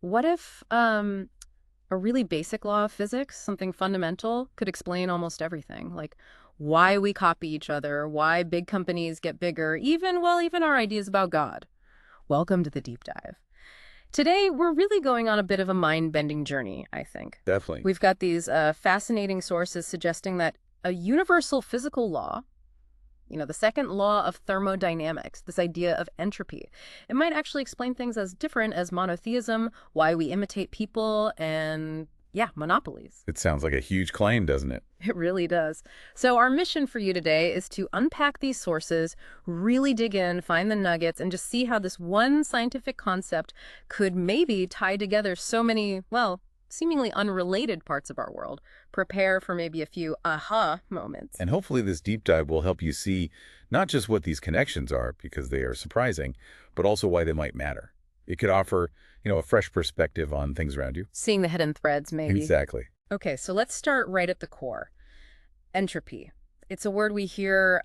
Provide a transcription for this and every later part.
What if a really basic law of physics, something fundamental, could explain almost everything? Like why we copy each other, why big companies get bigger, even our ideas about God. Welcome to the deep dive. Today, we're really going on a bit of a mind-bending journey, I think. Definitely. We've got these fascinating sources suggesting that a universal physical law, the second law of thermodynamics, this idea of entropy, it might actually explain things as different as monotheism, why we imitate people, and yeah, monopolies. It sounds like a huge claim, doesn't it? It really does. So our mission for you today is to unpack these sources, really dig in, find the nuggets, and just see how this one scientific concept could maybe tie together so many, well, seemingly unrelated parts of our world. Prepare for maybe a few aha moments. And hopefully this deep dive will help you see not just what these connections are, because they are surprising, but also why they might matter. It could offer, a fresh perspective on things around you. Seeing the hidden threads, maybe. Exactly. Okay, so let's start right at the core. Entropy. It's a word we hear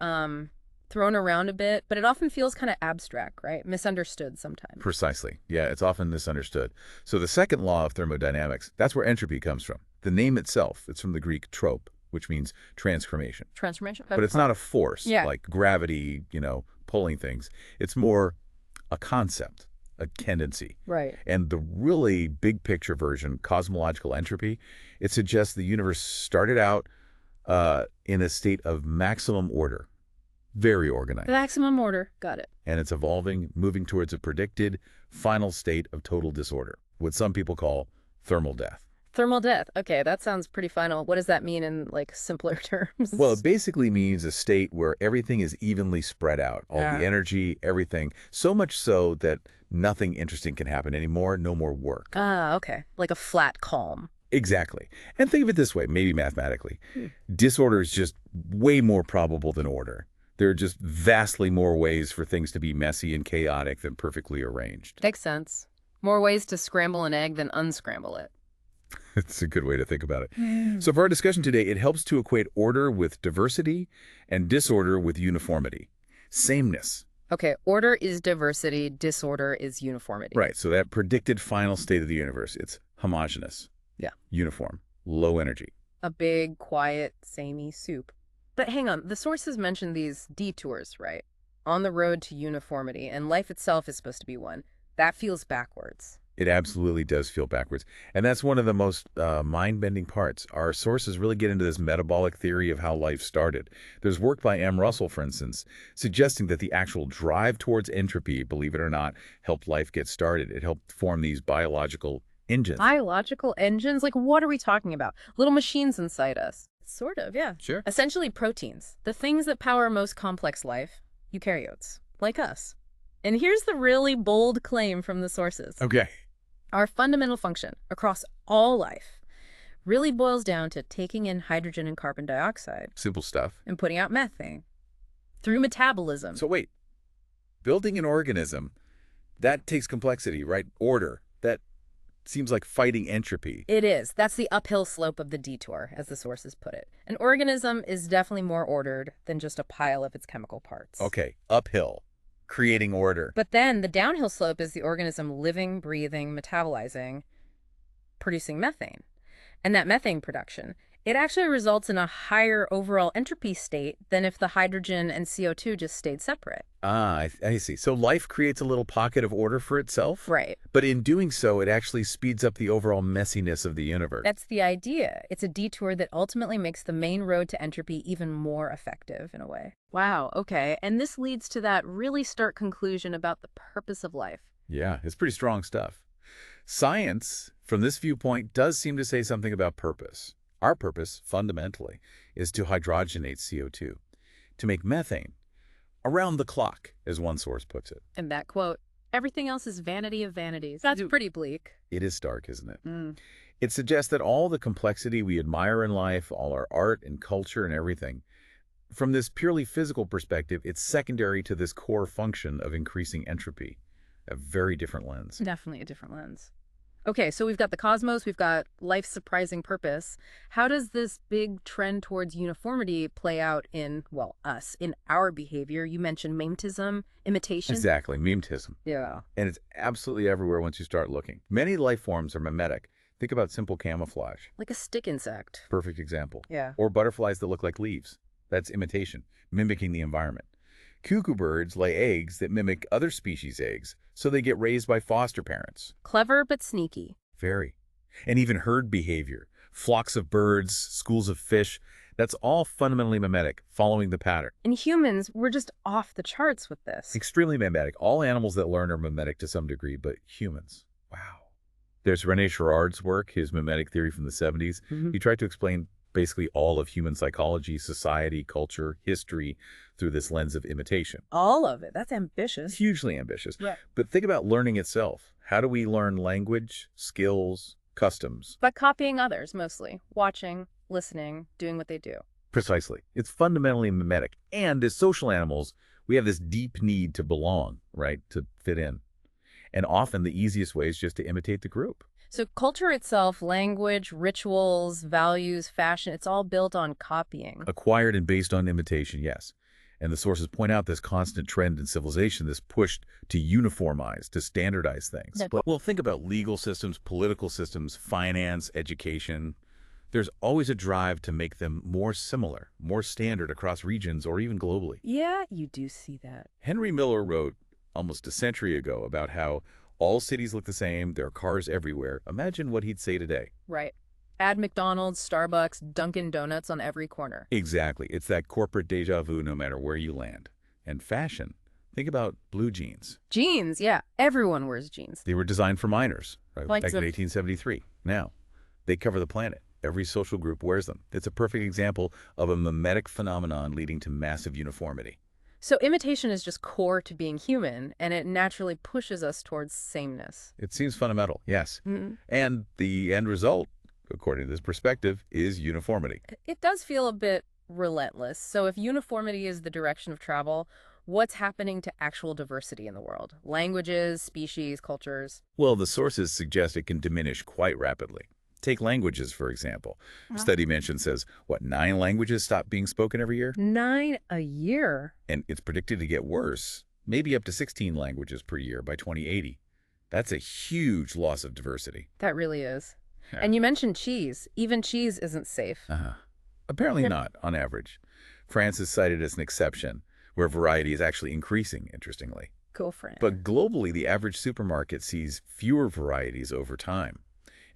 thrown around a bit, but it often feels kind of abstract, right? Misunderstood sometimes. Precisely. Yeah, it's often misunderstood. So the second law of thermodynamics, that's where entropy comes from. The name itself, it's from the Greek trope, which means transformation. Transformation? But it's not a force, Yeah. like gravity, pulling things. It's more a concept, a tendency. Right. And the really big picture version, cosmological entropy, it suggests the universe started out in a state of maximum order, very organized. Maximum order. Got it. And it's evolving, moving towards a predicted final state of total disorder, what some people call thermal death. Thermal death. Okay, that sounds pretty final. What does that mean in, simpler terms? Well, it basically means a state where everything is evenly spread out, all Yeah. the energy, everything, so much so that nothing interesting can happen anymore, no more work. Ah, okay. Like a flat calm. Exactly. And think of it this way, maybe mathematically. Disorder is just way more probable than order. There are just vastly more ways for things to be messy and chaotic than perfectly arranged. Makes sense. More ways to scramble an egg than unscramble it. It's a good way to think about it. So for our discussion today, it helps to equate order with diversity and disorder with uniformity. Sameness. Okay, order is diversity, disorder is uniformity. Right, so that predicted final state of the universe, it's homogeneous. Yeah. Uniform. Low energy. A big, quiet, samey soup. But hang on, the sources mention these detours, right? On the road to uniformity, and life itself is supposed to be one. That feels backwards. It absolutely does feel backwards. And that's one of the most mind-bending parts. Our sources really get into this metabolic theory of how life started. There's work by M. Russell, for instance, suggesting that the actual drive towards entropy, believe it or not, helped life get started. It helped form these biological engines. Biological engines? Like, what are we talking about? Little machines inside us. Sort of, yeah. Sure. Essentially proteins. The things that power most complex life. Eukaryotes. Like us. And here's the really bold claim from the sources. Okay. Our fundamental function across all life really boils down to taking in hydrogen and carbon dioxide Simple stuff. and putting out methane through metabolism. So wait, building an organism, that takes complexity, right? Order. That seems like fighting entropy. It is. That's the uphill slope of the detour, as the sources put it. An organism is definitely more ordered than just a pile of its chemical parts. Okay, uphill, creating order. But then the downhill slope is the organism living, breathing, metabolizing, producing methane. And that methane production, it actually results in a higher overall entropy state than if the hydrogen and CO2 just stayed separate. Ah, I see. So life creates a little pocket of order for itself? Right. But in doing so, it actually speeds up the overall messiness of the universe. That's the idea. It's a detour that ultimately makes the main road to entropy even more effective in a way. Wow, okay. And this leads to that really stark conclusion about the purpose of life. Yeah, it's pretty strong stuff. Science, from this viewpoint, does seem to say something about purpose. Our purpose, fundamentally, is to hydrogenate CO2, to make methane, around the clock, as one source puts it. And that quote, everything else is vanity of vanities. That's pretty bleak. It is stark, isn't it? Mm. It suggests that all the complexity we admire in life, all our art and culture and everything, from this purely physical perspective, it's secondary to this core function of increasing entropy. A very different lens. Definitely a different lens. Okay, so we've got the cosmos, we've got life's surprising purpose. How does this big trend towards uniformity play out in, well, us, in our behavior? You mentioned mimetism, imitation. Exactly, mimetism. Yeah. And it's absolutely everywhere once you start looking. Many life forms are mimetic. Think about simple camouflage. Like a stick insect. Perfect example. Yeah. Or butterflies that look like leaves. That's imitation, mimicking the environment. Cuckoo birds lay eggs that mimic other species' eggs, so they get raised by foster parents. Clever but sneaky. Very. And even herd behavior, flocks of birds, schools of fish, that's all fundamentally mimetic, following the pattern. And humans, we're just off the charts with this. Extremely mimetic. All animals that learn are mimetic to some degree, but humans, wow. There's René Girard's work, his mimetic theory from the 70s. He tried to explain basically all of human psychology, society, culture, history through this lens of imitation. All of it. That's ambitious. Hugely ambitious. Yeah. But think about learning itself. How do we learn language, skills, customs? But copying others, mostly. Watching, listening, doing what they do. Precisely. It's fundamentally mimetic. And as social animals, we have this deep need to belong, right? To fit in. And often the easiest way is just to imitate the group. So culture itself, language, rituals, values, fashion, it's all built on copying. Acquired and based on imitation, yes. And the sources point out this constant trend in civilization, this push to uniformize, to standardize things. Yeah. Well, think about legal systems, political systems, finance, education. There's always a drive to make them more similar, more standard across regions or even globally. Yeah, you do see that. Henry Miller wrote almost a century ago about how all cities look the same, there are cars everywhere. Imagine what he'd say today. Right. Add McDonald's, Starbucks, Dunkin' Donuts on every corner. Exactly. It's that corporate deja vu no matter where you land. And fashion. Think about blue jeans. Jeans, yeah. Everyone wears jeans. They were designed for miners, right? Like Back in the- 1873. Now, they cover the planet. Every social group wears them. It's a perfect example of a mimetic phenomenon leading to massive uniformity. So imitation is just core to being human, and it naturally pushes us towards sameness. It seems fundamental, yes. Mm. And the end result, according to this perspective, is uniformity. It does feel a bit relentless. So if uniformity is the direction of travel, what's happening to actual diversity in the world? Languages, species, cultures. Well, the sources suggest it can diminish quite rapidly. Take languages, for example. A study mentioned says, 9 languages stop being spoken every year? 9 a year. And it's predicted to get worse, maybe up to 16 languages per year by 2080. That's a huge loss of diversity. That really is. Yeah. And you mentioned cheese. Even cheese isn't safe. Apparently not, on average. France is cited as an exception, where variety is actually increasing, interestingly. Go France. But globally, the average supermarket sees fewer varieties over time.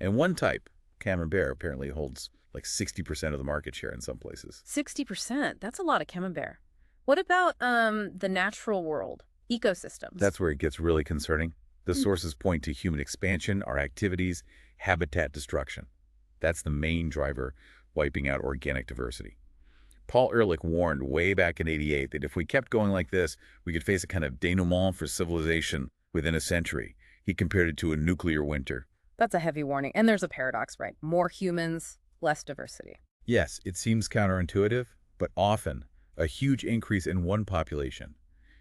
And one type, Camembert, apparently holds like 60% of the market share in some places. 60%. That's a lot of Camembert. What about the natural world, ecosystems? That's where it gets really concerning. The sources point to human expansion, our activities, habitat destruction. That's the main driver wiping out organic diversity. Paul Ehrlich warned way back in '88 that if we kept going like this, we could face a kind of denouement for civilization within a century. He compared it to a nuclear winter. That's a heavy warning. And there's a paradox, right? More humans, less diversity. Yes, it seems counterintuitive, but often a huge increase in one population,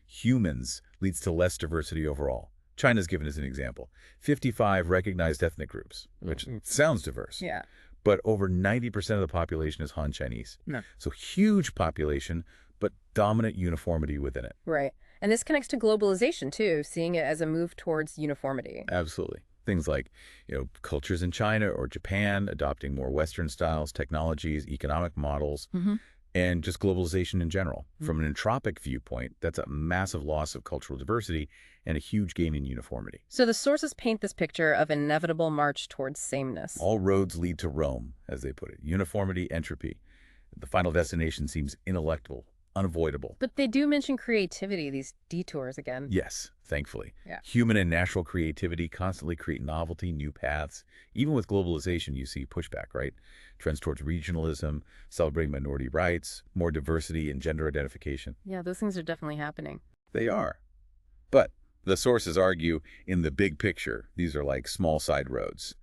humans, leads to less diversity overall. China's given as an example. 55 recognized ethnic groups, which sounds diverse. Yeah. But over 90% of the population is Han Chinese. No. So huge population, but dominant uniformity within it. Right. And this connects to globalization, too, seeing it as a move towards uniformity. Absolutely. Things like, cultures in China or Japan adopting more Western styles, technologies, economic models, and just globalization in general. From an entropic viewpoint, that's a massive loss of cultural diversity and a huge gain in uniformity. So the sources paint this picture of inevitable march towards sameness. All roads lead to Rome, as they put it. Uniformity, entropy. The final destination seems ineluctable, unavoidable. But they do mention creativity, these detours again. Yes, thankfully. Yeah. Human and natural creativity constantly create novelty, new paths. Even with globalization, you see pushback, right? Trends towards regionalism, celebrating minority rights, more diversity in gender identification. Yeah, those things are definitely happening. They are. But the sources argue in the big picture, these are like small side roads.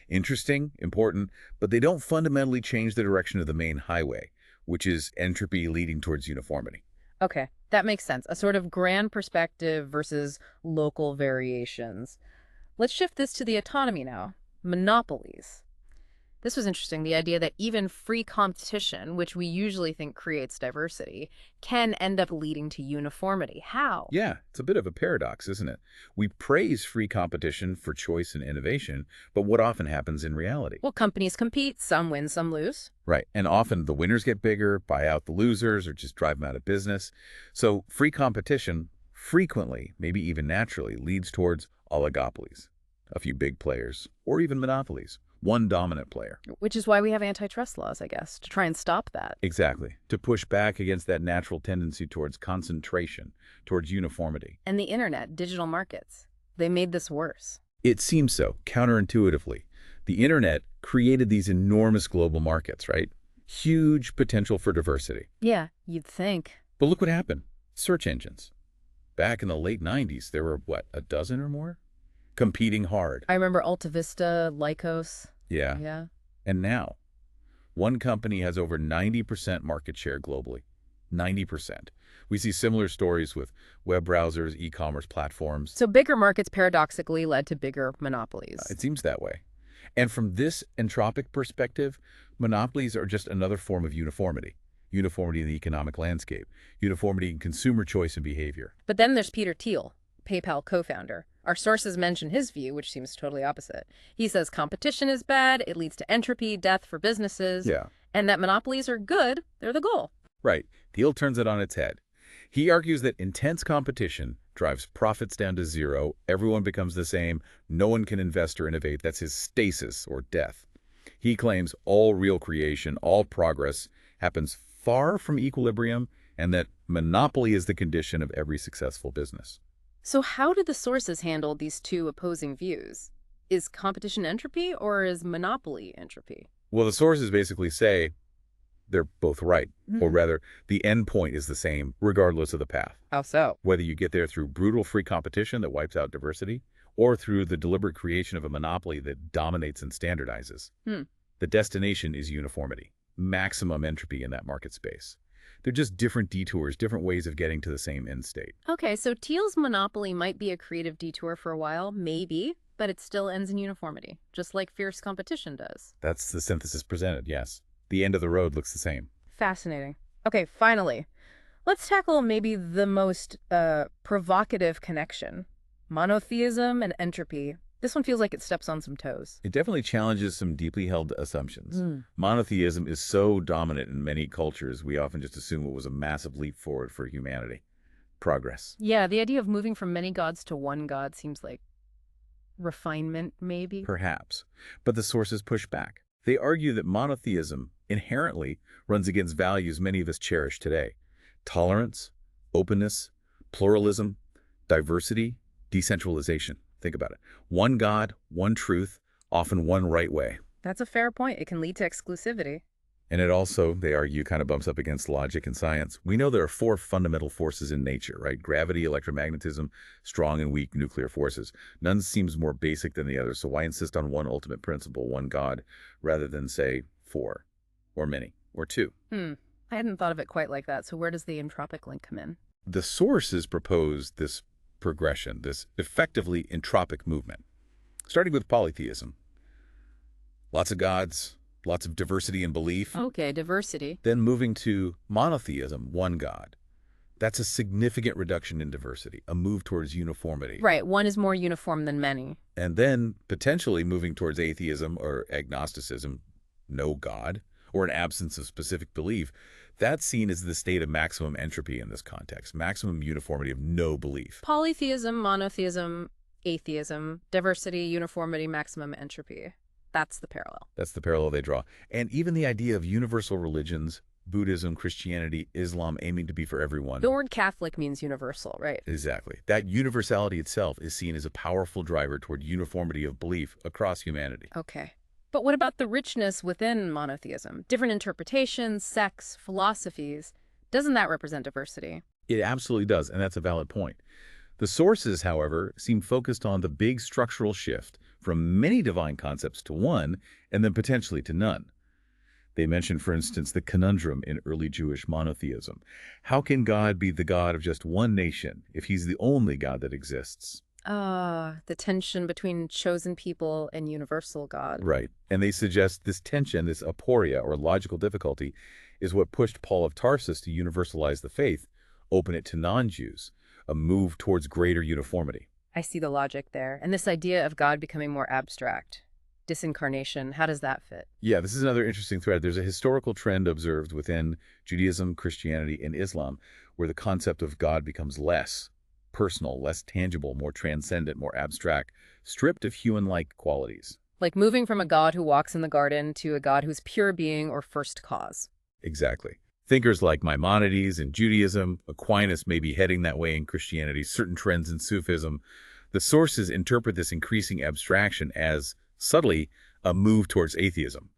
Interesting, important, but they don't fundamentally change the direction of the main highway, which is entropy leading towards uniformity. Okay, that makes sense. A sort of grand perspective versus local variations. Let's shift this to the autonomy now. Monopolies. This was interesting, the idea that even free competition, which we usually think creates diversity, can end up leading to uniformity. How? Yeah, it's a bit of a paradox, isn't it? We praise free competition for choice and innovation, but what often happens in reality? Well, companies compete, some win, some lose. Right, and often the winners get bigger, buy out the losers, or just drive them out of business. So free competition frequently, maybe even naturally, leads towards oligopolies, a few big players, or even monopolies, one dominant player. Which is why we have antitrust laws, I guess, to try and stop that. Exactly, to push back against that natural tendency towards concentration, towards uniformity. And the internet, digital markets, they made this worse. It seems so, counterintuitively. The internet created these enormous global markets, right? Huge potential for diversity. Yeah, you'd think. But look what happened. Search engines. Back in the late 90s, there were, what, a dozen or more? Competing hard. I remember Alta Vista, Lycos. Yeah. Yeah. And now, one company has over 90% market share globally. 90%. We see similar stories with web browsers, e-commerce platforms. So bigger markets paradoxically led to bigger monopolies. It seems that way. And from this entropic perspective, monopolies are just another form of uniformity. Uniformity in the economic landscape, uniformity in consumer choice and behavior. But then there's Peter Thiel, PayPal co-founder. Our sources mention his view, which seems totally opposite. He says competition is bad, it leads to entropy, death for businesses, Yeah. and that monopolies are good, they're the goal. Right. Thiel turns it on its head. He argues that intense competition drives profits down to zero, everyone becomes the same, no one can invest or innovate. That's his stasis, or death. He claims all real creation, all progress, happens far from equilibrium, and that monopoly is the condition of every successful business. So how did the sources handle these two opposing views? Is competition entropy or is monopoly entropy? Well, the sources basically say they're both right, or rather, the end point is the same, regardless of the path. How so? Whether you get there through brutal free competition that wipes out diversity, or through the deliberate creation of a monopoly that dominates and standardizes. The destination is uniformity, maximum entropy in that market space. They're just different detours, different ways of getting to the same end state. Okay, so Thiel's monopoly might be a creative detour for a while, maybe, but it still ends in uniformity, just like fierce competition does. That's the synthesis presented, yes. The end of the road looks the same. Fascinating. Okay, finally, let's tackle maybe the most provocative connection. Monotheism and entropy. This one feels like it steps on some toes. It definitely challenges some deeply held assumptions. Monotheism is so dominant in many cultures, we often just assume it was a massive leap forward for humanity. Progress. Yeah, the idea of moving from many gods to one god seems like refinement, maybe. Perhaps. But the sources push back. They argue that monotheism inherently runs against values many of us cherish today. Tolerance, openness, pluralism, diversity, decentralization. Think about it. One God, one truth, often one right way. That's a fair point. It can lead to exclusivity. And it also, they argue, kind of bumps up against logic and science. We know there are four fundamental forces in nature, right? Gravity, electromagnetism, strong and weak nuclear forces. None seems more basic than the other, so why insist on one ultimate principle, one God, rather than, say, four, or many, or two? I hadn't thought of it quite like that, so where does the entropic link come in? The sources propose this progression, this effectively entropic movement, starting with polytheism. Lots of gods, lots of diversity in belief. Okay, diversity. Then moving to monotheism, one God. That's a significant reduction in diversity, a move towards uniformity. Right, one is more uniform than many. And then potentially moving towards atheism or agnosticism, no God, or an absence of specific belief. That's seen as the state of maximum entropy in this context, maximum uniformity of no belief. Polytheism, monotheism, atheism, diversity, uniformity, maximum entropy. That's the parallel. That's the parallel they draw. And even the idea of universal religions, Buddhism, Christianity, Islam, aiming to be for everyone. The word Catholic means universal, right? Exactly. That universality itself is seen as a powerful driver toward uniformity of belief across humanity. Okay. But what about the richness within monotheism? Different interpretations, sects, philosophies. Doesn't that represent diversity? It absolutely does, and that's a valid point. The sources, however, seem focused on the big structural shift from many divine concepts to one, and then potentially to none. They mention, for instance, the conundrum in early Jewish monotheism. How can God be the God of just one nation if he's the only God that exists? The tension between chosen people and universal God. Right. And they suggest this tension, this aporia or logical difficulty, is what pushed Paul of Tarsus to universalize the faith, open it to non-Jews, a move towards greater uniformity. I see the logic there. And this idea of God becoming more abstract. Disincarnation, how does that fit? Yeah, this is another interesting thread. There's a historical trend observed within Judaism, Christianity, and Islam where the concept of God becomes less personal, less tangible, more transcendent, more abstract, stripped of human-like qualities. Like moving from a God who walks in the garden to a God who's pure being or first cause. Exactly. Thinkers like Maimonides in Judaism, Aquinas may be heading that way in Christianity, certain trends in Sufism. The sources interpret this increasing abstraction as, subtly, a move towards atheism.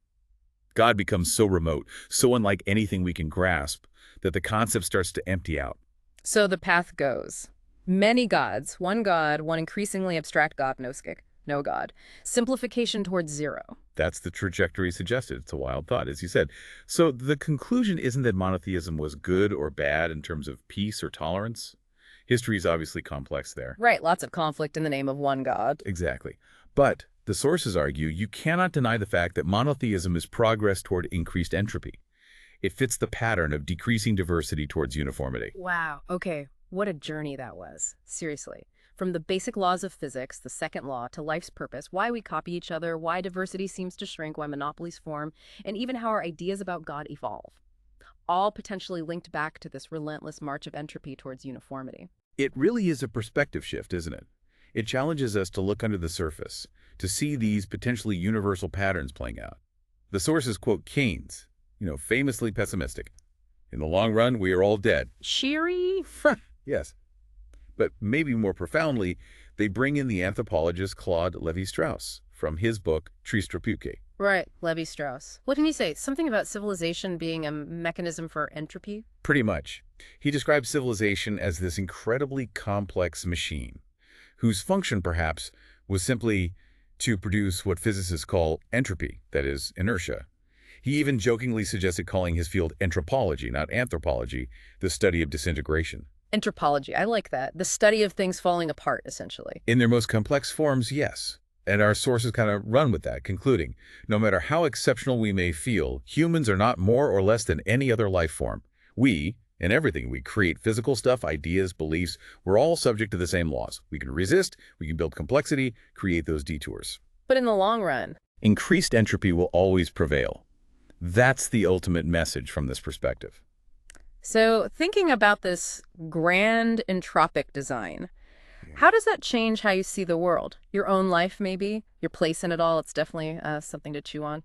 God becomes so remote, so unlike anything we can grasp, that the concept starts to empty out. So the path goes. Many gods, God, one increasingly abstract God, no God. Simplification towards zero. That's the trajectory suggested. It's a wild thought, as you said. So the conclusion isn't that monotheism was good or bad in terms of peace or tolerance. History is obviously complex there. Right, lots of conflict in the name of one God. Exactly. But the sources argue you cannot deny the fact that monotheism is progress toward increased entropy. It fits the pattern of decreasing diversity towards uniformity. Wow, okay, what a journey that was. Seriously. From the basic laws of physics, the second law, to life's purpose, why we copy each other, why diversity seems to shrink, why monopolies form, and even how our ideas about God evolve. All potentially linked back to this relentless march of entropy towards uniformity. It really is a perspective shift, isn't it? It challenges us to look under the surface, to see these potentially universal patterns playing out. The sources quote Keynes, famously pessimistic. In the long run, we are all dead. Cheery? Yes. But maybe more profoundly, they bring in the anthropologist Claude Lévi-Strauss from his book Tristropuke. Right, Levi-Strauss. What did he say? Something about civilization being a mechanism for entropy? Pretty much. He describes civilization as this incredibly complex machine, whose function perhaps was simply to produce what physicists call entropy, that is, inertia. He even jokingly suggested calling his field entropology, not anthropology, the study of disintegration. Anthropology, I like that. The study of things falling apart, essentially. In their most complex forms, yes. And our sources kind of run with that, concluding, no matter how exceptional we may feel, humans are not more or less than any other life form. We, in everything we create, physical stuff, ideas, beliefs, we're all subject to the same laws. We can resist, we can build complexity, create those detours. But in the long run, Increased entropy will always prevail. That's the ultimate message from this perspective. so thinking about this grand entropic design, how does that change how you see the world? Your own life, maybe? Your place in it all? It's definitely something to chew on.